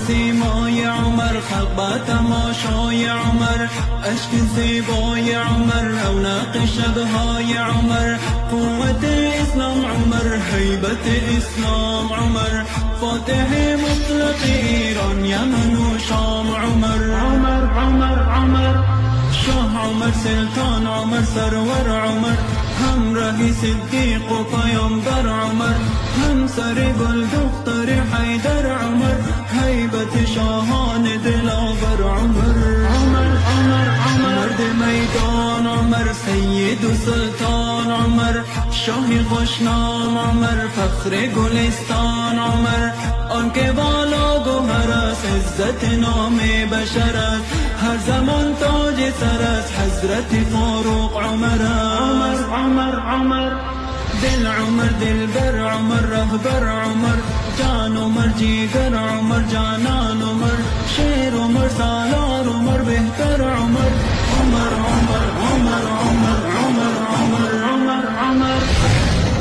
سیمای عمر، خلق تماشای عمر، اشک زیبای عمر، رونق شبهای عمر، قوت اسلام عمر، هیبت اسلام عمر، فاتح مطلق ایران، یمن و شام عمر. عمر شاه عمر، سلطان عمر، سرور عمر، همراه صدیق و پیامبر عمر، همسر گل دختر حیدر عمر، هیبت شاهان دلاور عمر. مرد میدان عمر، سید و سلطان عمر، شاه خوشنام عمر، فخر گلستان عمر، آنکه بالا گوهر است، عزت نام بشر است، هر زمان تاج سر است، حضرت فاروق عمر. عمر دل عمر، دلبر عمر، رهبر عمر، جان عمر، جیگر عمر، جانان